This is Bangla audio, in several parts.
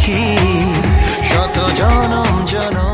আছি শত জনম জনম।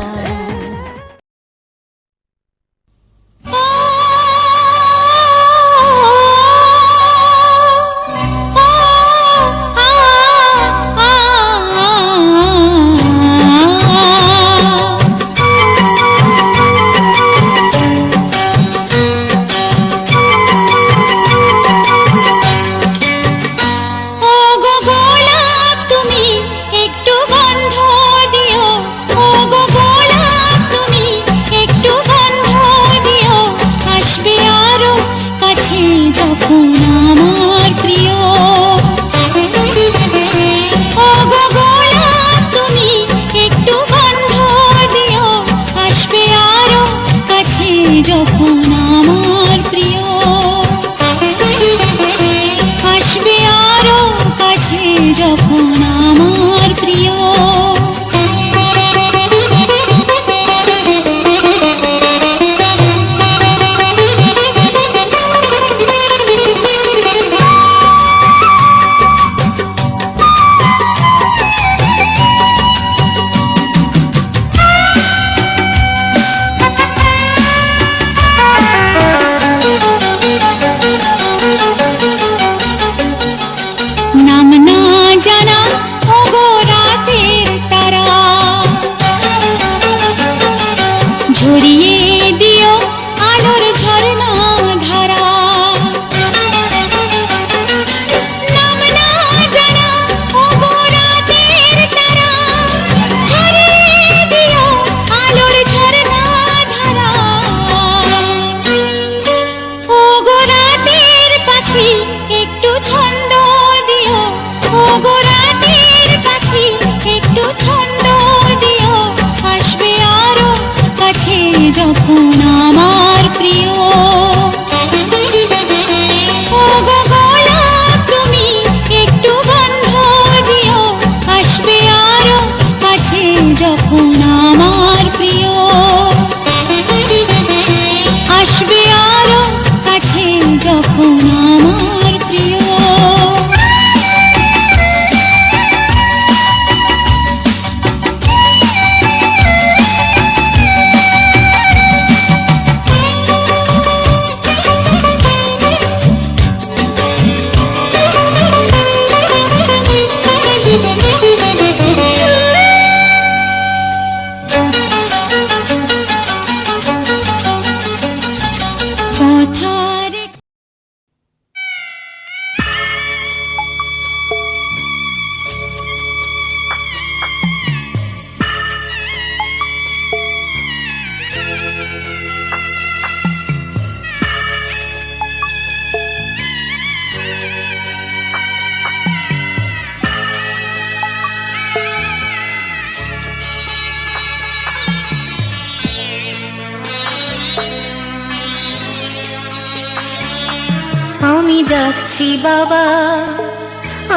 আমি যাচ্ছি বাবা,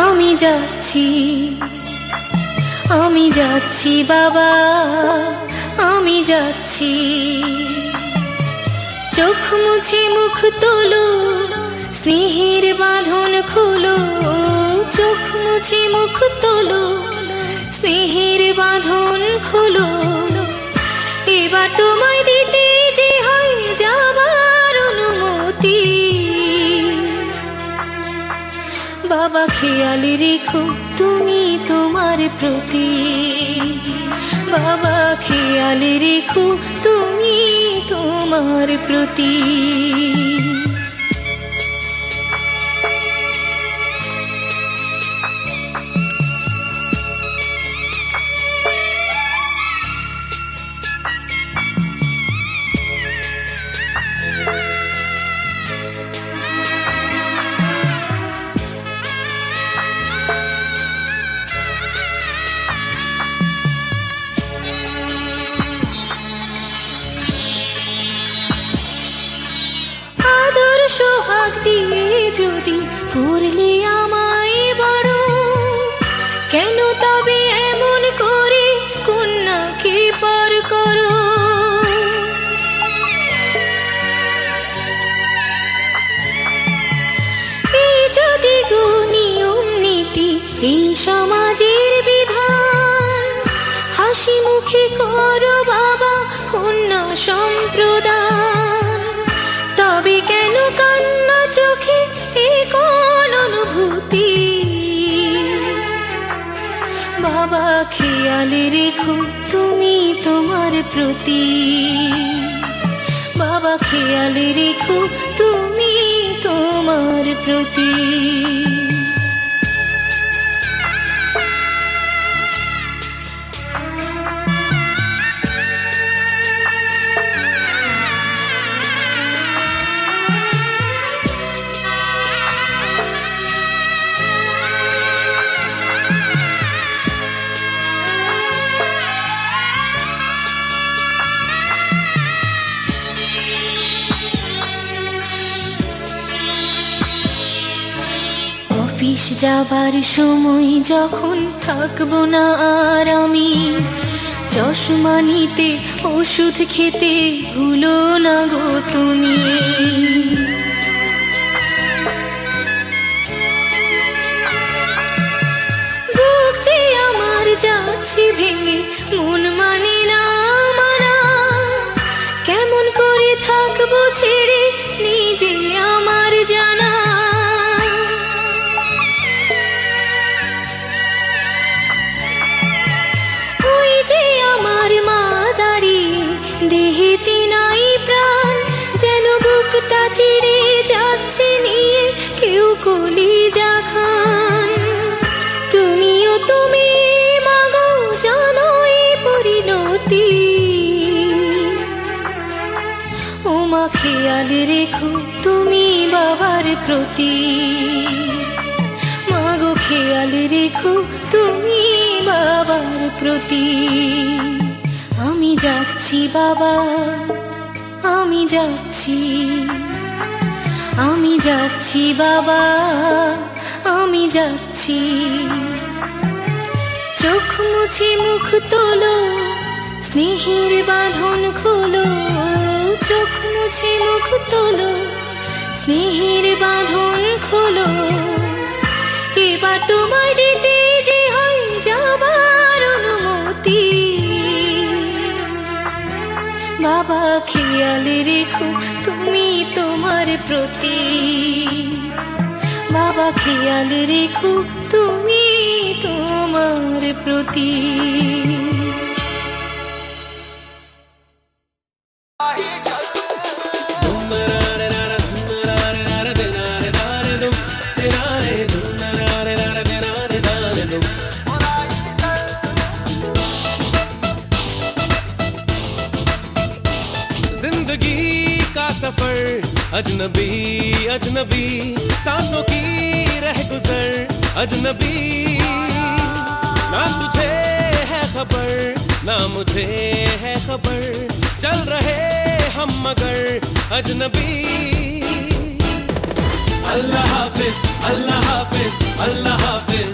আমি যাচ্ছি, আমি যাচ্ছি বাবা, আমি যাচ্ছি। চোখ মুছে মুখ তোলো, স্নেহের বাঁধন খুলো। চোখ মুছে মুখ তোলো, স্নেহের বাঁধন খুলো। এবার তোমায় দিতে যে হয় যাবার অনুমতি। বাবা খেয়াল রেখো তুমি তোমার প্রতি। বাবা খেয়াল রেখো তুমি তোমার প্রতি। সোহাগ দিয়ে যদি করলে আমায় বড়, কেন তবে এমন করে কন্যাকে পর করো। এই যদি গো নিয়ম নীতি এই সমাজের বিধান, করো বাবা অন্য সম্প্রদান। তবে কেন কান্না চোখে এ কোন অনুভূতি? বাবা খেয়াল রেখো তুমি তোমার প্রতি, বাবা খেয়াল রেখো তুমি তোমার প্রতি। অফিস যাবার সময় যখন থাকবো না আর আমি, চশমা নিতে ওষুধ খেতে ভুলো না গো তুমি। বুক যে আমার যাচ্ছে ভেঙে, মন মানে না মানা। কেমন করে থাকবো ছেড়ে নিজে আমার জানা। আমার মা দাঁড়িয়ে দেহেতে নাই প্রাণ, যেন বুকটা চিরে যাচ্ছে নিয়ে কেউ কলিজা খান। তুমিও তুমি মাগো জানো এই পরিণতি। ও মা খেয়াল রেখো তুমি বাবার প্রতি, মাগো খেয়াল রেখো তুমি বাবার প্রতি। আমি যাচ্ছি বাবা, আমি যাচ্ছি, আমি যাচ্ছি বাবা, আমি যাচ্ছি। চোখ মুছে মুখ তোলো, স্নেহের বাঁধন খোলো। চোখ মুছে মুখ তোলো, স্নেহের বাঁধন খোলো। এবার তোমায় দিতে যে হয় যাবার অনুমতি। বাবা খেয়াল রেখো তুমি তোমার প্রতি, বাবা খেয়াল রেখো তুমি তোমার প্রতি। जिंदगी का सफर अजनबी अजनबी, सांसों की रह गुजर अजनबी। ना तुझे है खबर ना मुझे है खबर, चल रहे हम मगर अजनबी। अल्लाह हाफिज अल्लाह हाफिज अल्लाह हाफिज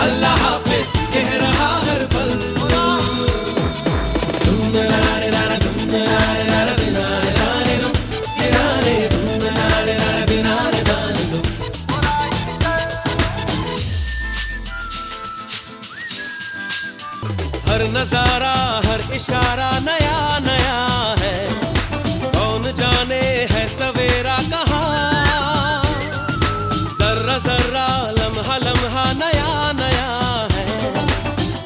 अल्लाह हाफिज कह रहा हर पल। हर नजारा हर इशारा नया नया है, कौन जाने है सवेरा कहाँ। जर्रा जर्रा लम्हा लम्हा नया नया है,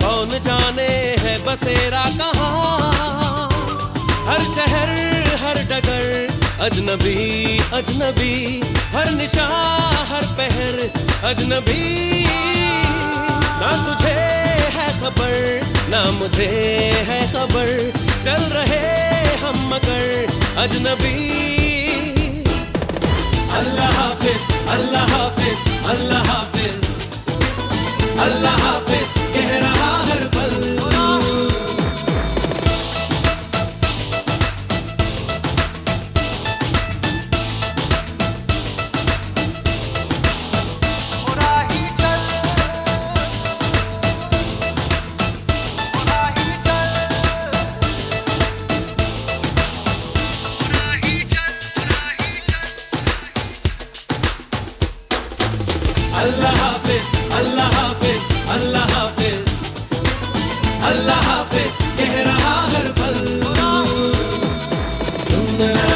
कौन जाने है बसेरा कहाँ। हर शहर हर डगर अजनबी अजनबी, हर निशा हर पहर अजनबी। ना तुझे है खबर ना मुझे है खबर, चल रहे हम मगर अजनबी। अल्लाह हाफिज अल्लाह हाफिज अल्लाह हाफिज अल्लाह हाफिज कह रहा हर पल। अल्लाह हाफिज अल्लाह हाफिज अल्लाह हाफिज अल्लाह हाफिज সুন্দর